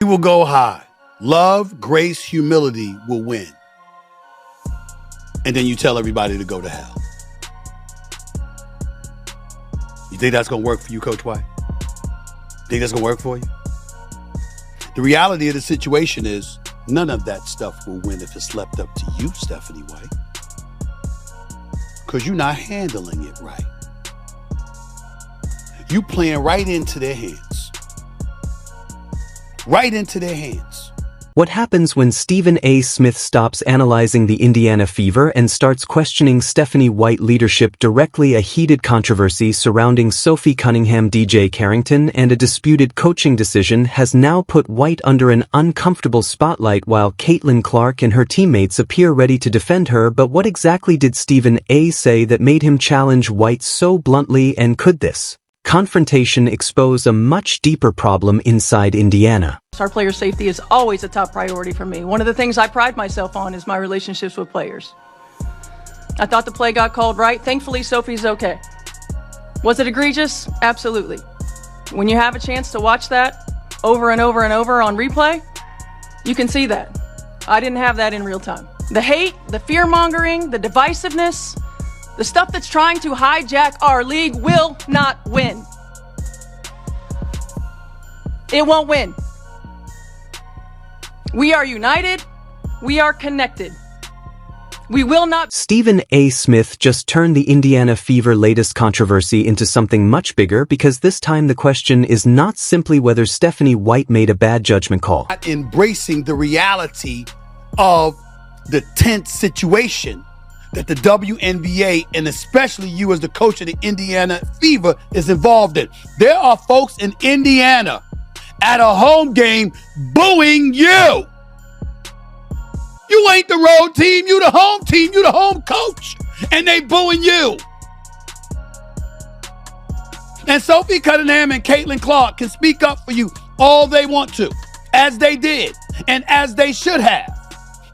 We will go high. Love, grace, humility will win. And then you tell everybody to go to hell. You think that's going to work for you, Coach White? Think that's going to work for you? The reality of the situation is none of that stuff will win if it's left up to you, Stephanie White. Because you're not handling it right. You playing right into their hands. Right into their hands. What happens when Stephen A. Smith stops analyzing the Indiana Fever and starts questioning Stephanie White leadership directly? A heated controversy surrounding Sophie Cunningham, DiJonai Carrington, and a disputed coaching decision has now put White under an uncomfortable spotlight while Caitlin Clark and her teammates appear ready to defend her. But what exactly did Stephen A. say that made him challenge White so bluntly, and could this confrontation expose a much deeper problem inside Indiana? Our player safety is always a top priority for me. One of the things I pride myself on is my relationships with players. I thought the play got called right. Thankfully, Sophie's okay. Was it egregious? Absolutely. When you have a chance to watch that over and over and over on replay, you can see that. I didn't have that in real time. The hate, the fear-mongering, the divisiveness, the stuff that's trying to hijack our league will not win. It won't win. We are united. We are connected. We will not. Stephen A. Smith just turned the Indiana Fever latest controversy into something much bigger, because this time the question is not simply whether Stephanie White made a bad judgment call. Embracing the reality of the tense situation that the WNBA, and especially you as the coach of the Indiana Fever, is involved in. There are folks in Indiana at a home game booing you. You ain't the road team, you the home team, you the home coach, and they booing you. And Sophie Cunningham and Caitlin Clark can speak up for you all they want to, as they did, and as they should have.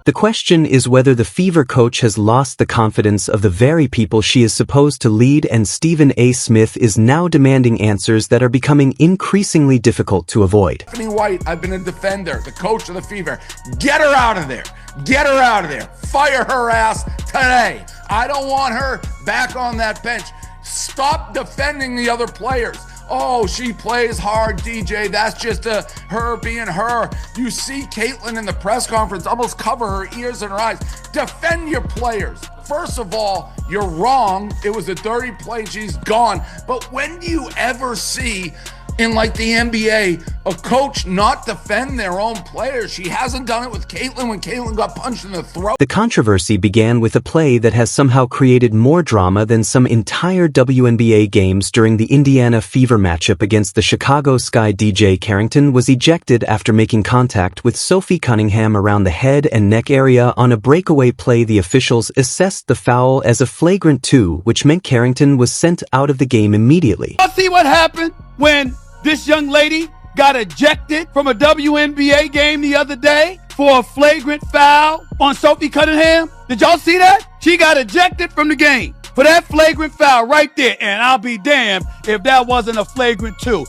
The question is whether the Fever coach has lost the confidence of the very people she is supposed to lead, and Stephen A. Smith is now demanding answers that are becoming increasingly difficult to avoid. Stephanie White, I've been a defender, the coach of the Fever. Get her out of there. Get her out of there. Fire her ass today. I don't want her back on that bench. Stop defending the other players. Oh, she plays hard, DJ. That's just her being her. You see Caitlin in the press conference almost cover her ears and her eyes. Defend your players. First of all, you're wrong. It was a dirty play. She's gone. But when do you ever see in like the NBA a coach not defend their own players? She hasn't done it with Caitlin when Caitlin got punched in the throat. The controversy began with a play that has somehow created more drama than some entire WNBA games during the Indiana Fever matchup against the Chicago Sky. DiJonai Carrington was ejected after making contact with Sophie Cunningham around the head and neck area on a breakaway play. The officials assessed the foul as a flagrant 2, which meant Carrington was sent out of the game immediately. Y'all see what happened when this young lady got ejected from a WNBA game the other day for a flagrant foul on Sophie Cunningham? Did y'all see that? She got ejected from the game for that flagrant foul right there. And I'll be damned if that wasn't a flagrant 2.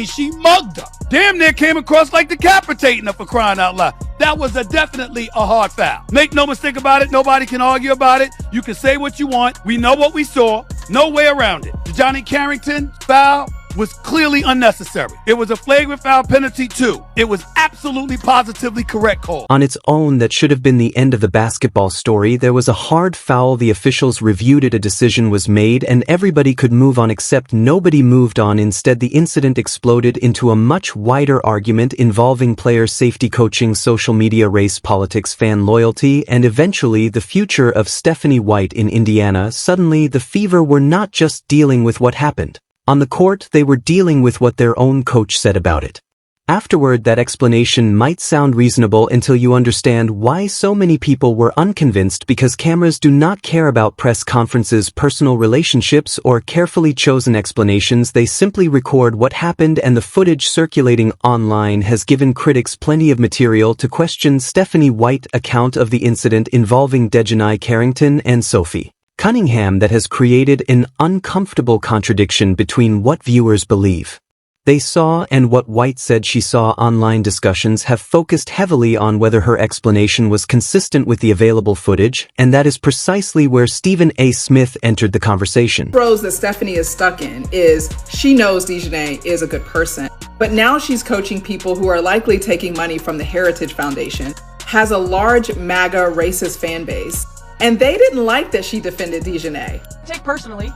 She mugged her. Damn near came across like decapitating her, for crying out loud. That was definitely a hard foul. Make no mistake about it. Nobody can argue about it. You can say what you want. We know what we saw. No way around it. DiJonai Carrington foul was clearly unnecessary. It was a flagrant foul penalty too. It was absolutely positively correct call. On its own, that should have been the end of the basketball story. There was a hard foul. The officials reviewed it. A decision was made and everybody could move on, except nobody moved on. Instead, the incident exploded into a much wider argument involving player safety, coaching, social media, race, politics, fan loyalty, and eventually the future of Stephanie White in Indiana. Suddenly, the Fever were not just dealing with what happened on the court, they were dealing with what their own coach said about it. Afterward, that explanation might sound reasonable until you understand why so many people were unconvinced, because cameras do not care about press conferences, personal relationships, or carefully chosen explanations. They simply record what happened, and the footage circulating online has given critics plenty of material to question Stephanie White's account of the incident involving DiJonai Carrington and Sophie Cunningham that has created an uncomfortable contradiction between what viewers believe They saw, and what White said she saw, online discussions have focused heavily on whether her explanation was consistent with the available footage, and that is precisely where Stephen A. Smith entered the conversation. Rose that Stephanie is stuck in is she knows DiJonai is a good person, but now she's coaching people who are likely taking money from the Heritage Foundation, has a large MAGA racist fan base, and they didn't like that she defended DiJonai. Take personally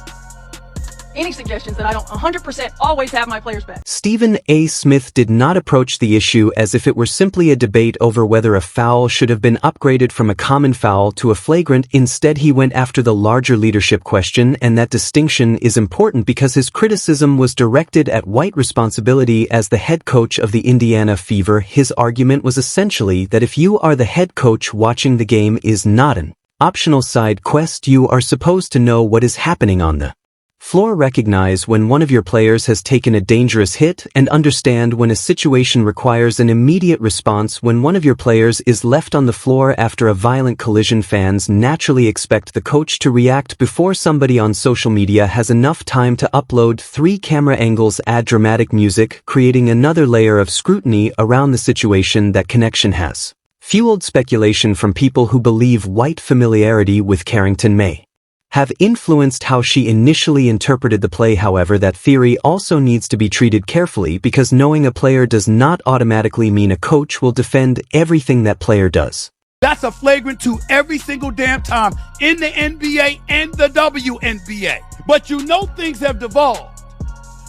any suggestions that I don't 100% always have my players back. Stephen A. Smith did not approach the issue as if it were simply a debate over whether a foul should have been upgraded from a common foul to a flagrant. Instead, he went after the larger leadership question, and that distinction is important because his criticism was directed at White's responsibility as the head coach of the Indiana Fever. His argument was essentially that if you are the head coach, watching the game is not an optional side quest. You are supposed to know what is happening on the floor, recognize when one of your players has taken a dangerous hit, and understand when a situation requires an immediate response. When one of your players is left on the floor after a violent collision, fans naturally expect the coach to react before somebody on social media has enough time to upload 3 camera angles, add dramatic music, creating another layer of scrutiny around the situation. That connection has fueled speculation from people who believe White's familiarity with Carrington may have influenced how she initially interpreted the play. However, that theory also needs to be treated carefully because knowing a player does not automatically mean a coach will defend everything that player does. That's a flagrant 2 every single damn time in the NBA and the WNBA. But you know things have devolved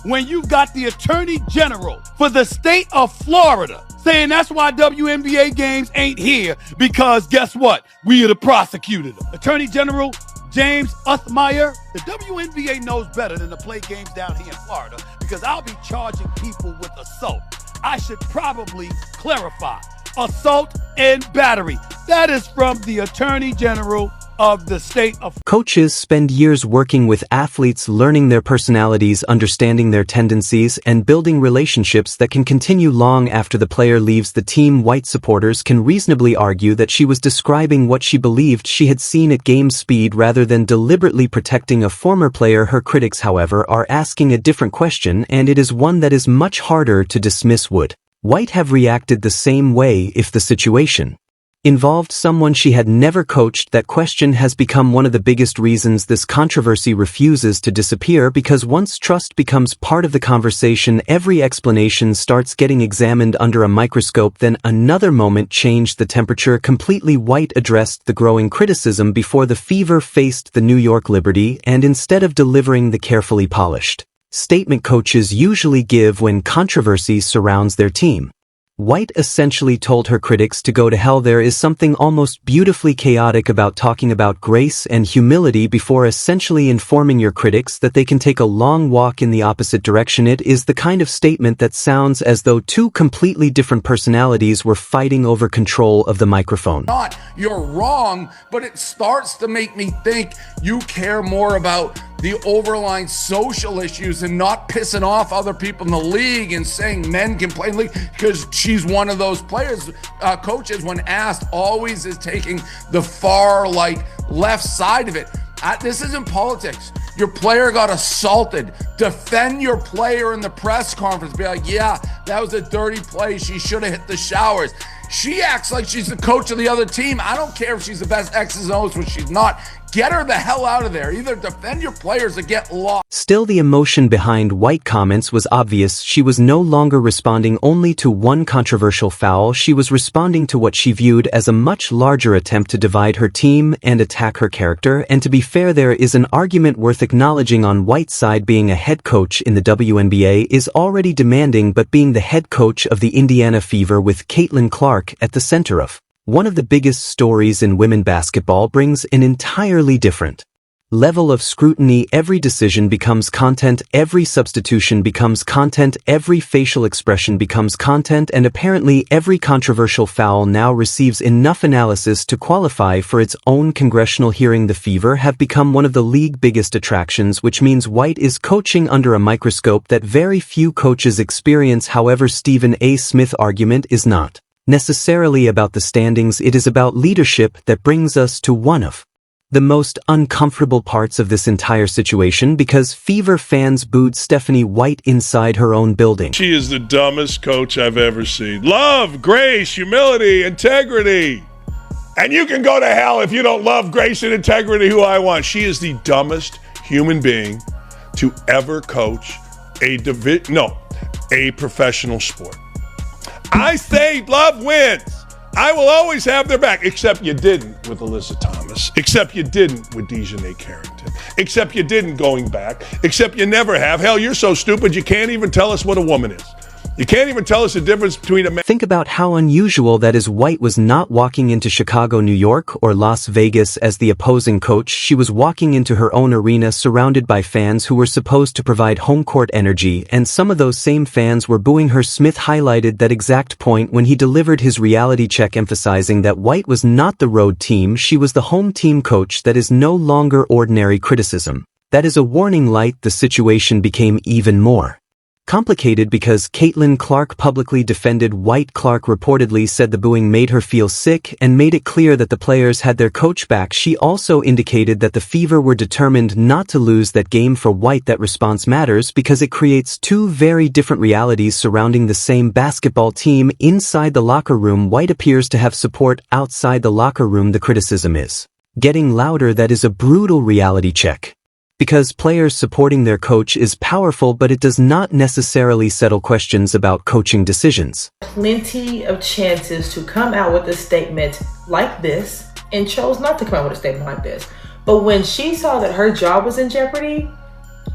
when you've got the Attorney General for the state of Florida saying that's why WNBA games ain't here because guess what? We are the prosecutor. Attorney General James Uthmeyer, the WNBA knows better than to play games down here in Florida because I'll be charging people with assault. I should probably clarify. Assault and battery. That is from the Attorney General of the state of... Coaches spend years working with athletes, learning their personalities, understanding their tendencies, and building relationships that can continue long after the player leaves the team. White supporters can reasonably argue that she was describing what she believed she had seen at game speed rather than deliberately protecting a former player. Her critics, however, are asking a different question, and it is one that is much harder to dismiss. Would White have reacted the same way if the situation involved someone she had never coached? That question has become one of the biggest reasons this controversy refuses to disappear, because once trust becomes part of the conversation, every explanation starts getting examined under a microscope. Then another moment changed the temperature completely. White addressed the growing criticism before the Fever faced the New York Liberty, and instead of delivering the carefully polished statement coaches usually give when controversy surrounds their team, White essentially told her critics to go to hell. There is something almost beautifully chaotic about talking about grace and humility before essentially informing your critics that they can take a long walk in the opposite direction. It is the kind of statement that sounds as though 2 completely different personalities were fighting over control of the microphone. You're wrong, but it starts to make me think you care more about the overlying social issues and not pissing off other people in the league and saying men can play in the league, because she's one of those players. Coaches, when asked, always is taking the far left side of it. This isn't politics. Your player got assaulted. Defend your player in the press conference. Be like, yeah, that was a dirty play. She should have hit the showers. She acts like she's the coach of the other team. I don't care if she's the best X's and O's, which she's not. Get her the hell out of there. Either defend your players or get lost. Still, the emotion behind White comments was obvious. She was no longer responding only to one controversial foul. She was responding to what she viewed as a much larger attempt to divide her team and attack her character. And to be fair, there is an argument worth acknowledging on White's side. Being a head coach in the WNBA is already demanding, but being the head coach of the Indiana Fever with Caitlin Clark at the center of one of the biggest stories in women basketball brings an entirely different level of scrutiny. Every decision becomes content, every substitution becomes content, every facial expression becomes content, and apparently every controversial foul now receives enough analysis to qualify for its own congressional hearing. The Fever have become one of the league's biggest attractions, which means White is coaching under a microscope that very few coaches experience. However, Stephen A. Smith's argument is not necessarily about the standings. It is about leadership. That brings us to one of The most uncomfortable parts of this entire situation because Fever fans booed Stephanie White inside her own building. She is the dumbest coach I've ever seen. Love, grace, humility, integrity. And you can go to hell if you don't love, grace, and integrity who I want. She is the dumbest human being to ever coach a professional sport. I say love wins. I will always have their back, except you didn't with Alyssa Thomas, except you didn't with DiJonai Carrington, except you didn't going back, except you never have. Hell, you're so stupid you can't even tell us what a woman is. You can't even tell us the difference between a man. Think about how unusual that is. White was not walking into Chicago, New York, or Las Vegas as the opposing coach. She was walking into her own arena surrounded by fans who were supposed to provide home court energy, and some of those same fans were booing her. Smith highlighted that exact point when he delivered his reality check, emphasizing that White was not the road team, she was the home team coach. That is no longer ordinary criticism. That is a warning light. The situation became even more complicated because Caitlin Clark publicly defended White. Clark reportedly said the booing made her feel sick and made it clear that the players had their coach back. She also indicated that the Fever were determined not to lose that game. For White, that response matters because it creates two very different realities surrounding the same basketball team. Inside the locker room, White appears to have support. Outside the locker room, the criticism is getting louder. That is a brutal reality check. Because players supporting their coach is powerful, but it does not necessarily settle questions about coaching decisions. Plenty of chances to come out with a statement like this and chose not to come out with a statement like this. But when she saw that her job was in jeopardy,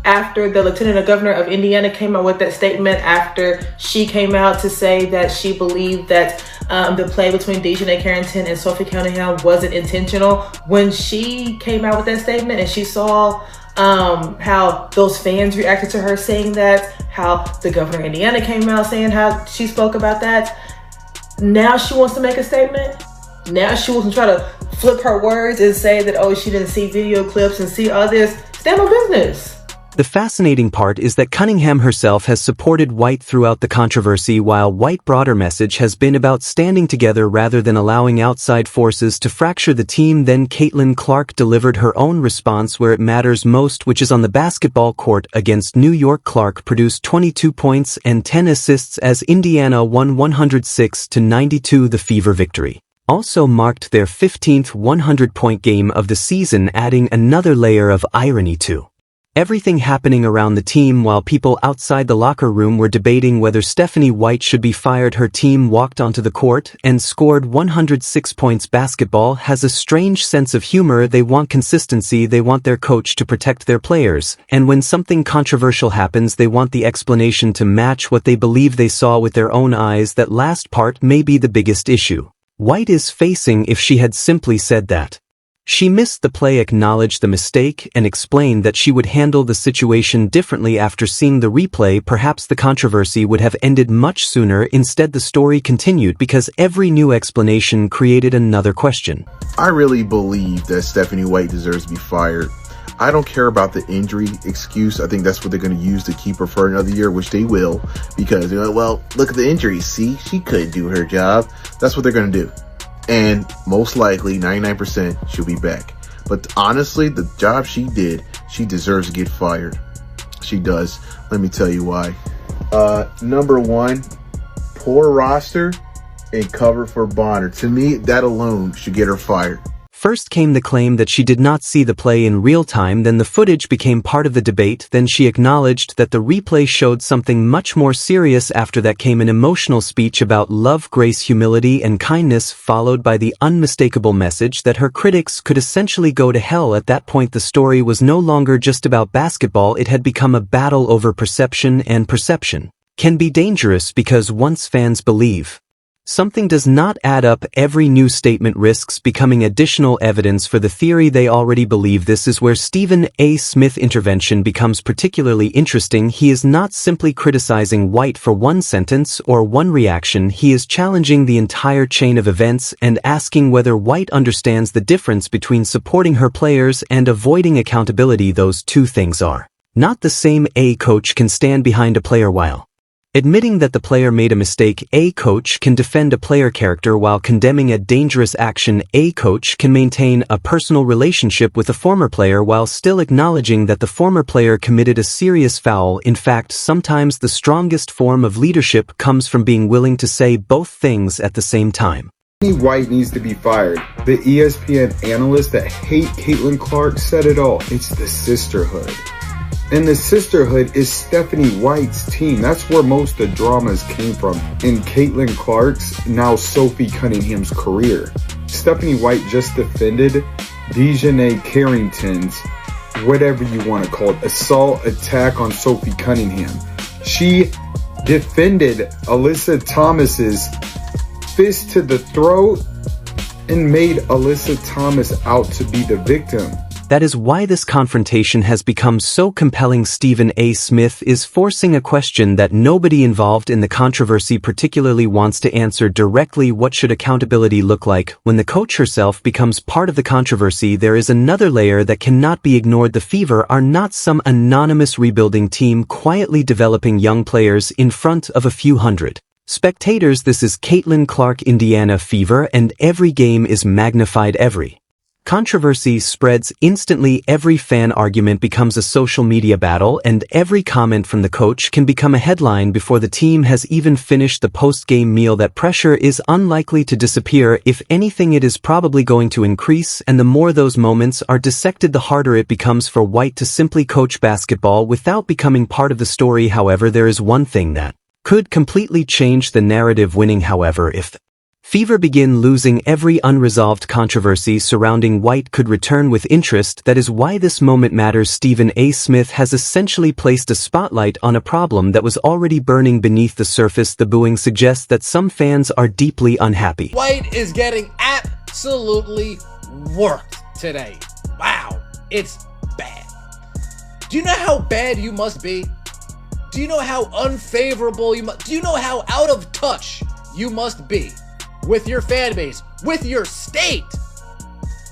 after the Lieutenant Governor of Indiana came out with that statement, after she came out to say that she believed that the play between DiJonai Carrington and Sophie Cunningham wasn't intentional, when she came out with that statement and she saw how those fans reacted to her saying that, how the governor of Indiana came out saying how she spoke about that, now she wants to make a statement. Now she wants to try to flip her words and say that, oh, she didn't see video clips and see all this. Stand on business. The fascinating part is that Cunningham herself has supported White throughout the controversy, while White's broader message has been about standing together rather than allowing outside forces to fracture the team. Then Caitlin Clark delivered her own response where it matters most, which is on the basketball court against New York. Clark produced 22 points and 10 assists as Indiana won 106-92. The Fever victory also marked their 15th 100-point game of the season, adding another layer of irony to everything happening around the team. While people outside the locker room were debating whether Stephanie White should be fired, her team walked onto the court and scored 106 points. Basketball has a strange sense of humor. They want consistency. They want their coach to protect their players. And when something controversial happens, they want the explanation to match what they believe they saw with their own eyes. That last part may be the biggest issue White is facing. If she had simply said that she missed the play, acknowledged the mistake, and explained that she would handle the situation differently after seeing the replay, perhaps the controversy would have ended much sooner. Instead, the story continued because every new explanation created another question. I really believe that Stephanie White deserves to be fired. I don't care about the injury excuse. I think that's what they're going to use to keep her for another year, which they will, because they're like, well, look at the injuries. See, she couldn't do her job. That's what they're going to do. And most likely 99% she'll be back. But honestly, the job she did, she deserves to get fired. She does. Let me tell you why. Number one, poor roster and cover for Bonner. To me, that alone should get her fired. First came the claim that she did not see the play in real time, then the footage became part of the debate, then she acknowledged that the replay showed something much more serious. After that came an emotional speech about love, grace, humility, and kindness, followed by the unmistakable message that her critics could essentially go to hell. At that point, the story was no longer just about basketball, it had become a battle over perception, and perception can be dangerous because once fans believe something does not add up, every new statement risks becoming additional evidence for the theory they already believe. This is where Stephen A. Smith's intervention becomes particularly interesting. He is not simply criticizing White for one sentence or one reaction, he is challenging the entire chain of events and asking whether White understands the difference between supporting her players and avoiding accountability. Those two things are not the same. A coach can stand behind a player while Admitting that the player made a mistake, a coach can defend a player character while condemning a dangerous action. A coach can maintain a personal relationship with a former player while still acknowledging that the former player committed a serious foul. In fact, sometimes the strongest form of leadership comes from being willing to say both things at the same time. White needs to be fired. The ESPN analysts that hate Caitlin Clark said it all. It's the sisterhood. And the sisterhood is Stephanie White's team. That's where most of the dramas came from in Caitlin Clark's, now Sophie Cunningham's career. Stephanie White just defended DiJonai Carrington's, whatever you want to call it, assault attack on Sophie Cunningham. She defended Alyssa Thomas's fist to the throat and made Alyssa Thomas out to be the victim. That is why this confrontation has become so compelling. Stephen A. Smith is forcing a question that nobody involved in the controversy particularly wants to answer directly. What should accountability look like? When the coach herself becomes part of the controversy, there is another layer that cannot be ignored. The Fever are not some anonymous rebuilding team quietly developing young players in front of a few hundred spectators. This is Caitlin Clark Indiana Fever, and every game is magnified. Every controversy spreads instantly. Every fan argument becomes a social media battle, and every comment from the coach can become a headline before the team has even finished the post-game meal. That pressure is unlikely to disappear. If anything, it is probably going to increase, and the more those moments are dissected, the harder it becomes for White to simply coach basketball without becoming part of the story. However, there is one thing that could completely change the narrative. Winning. However, if the Fever begin losing, every unresolved controversy surrounding White could return with interest. That is why this moment matters. Stephen A. Smith has essentially placed a spotlight on a problem that was already burning beneath the surface. The booing suggests that some fans are deeply unhappy. White is getting absolutely worked today. Wow, it's bad. Do you know how bad you must be? Do you know how unfavorable you must? Do you know how out of touch you must be with your fan base, with your state,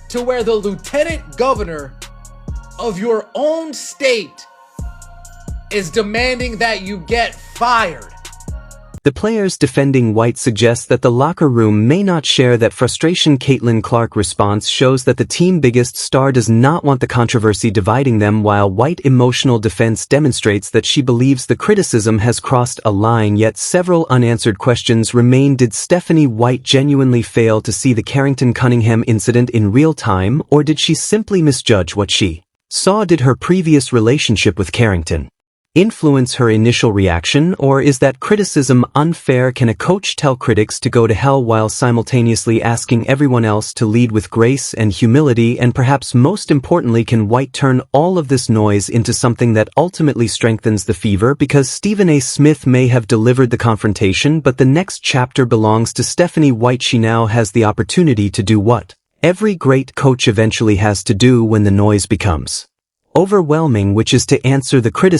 to where the lieutenant governor of your own state is demanding that you get fired? The players defending White suggest that the locker room may not share that frustration. Caitlin Clark's response shows that the team's biggest star does not want the controversy dividing them, while White's emotional defense demonstrates that she believes the criticism has crossed a line. Yet several unanswered questions remain. Did Stephanie White genuinely fail to see the Carrington-Cunningham incident in real time, or did she simply misjudge what she saw? Did her previous relationship with Carrington influence her initial reaction, or is that criticism unfair? Can a coach tell critics to go to hell while simultaneously asking everyone else to lead with grace and humility? And perhaps most importantly, can White turn all of this noise into something that ultimately strengthens the Fever? Because Stephen A. Smith may have delivered the confrontation, but the next chapter belongs to Stephanie White. She now has the opportunity to do what every great coach eventually has to do when the noise becomes overwhelming, which is to answer the criticism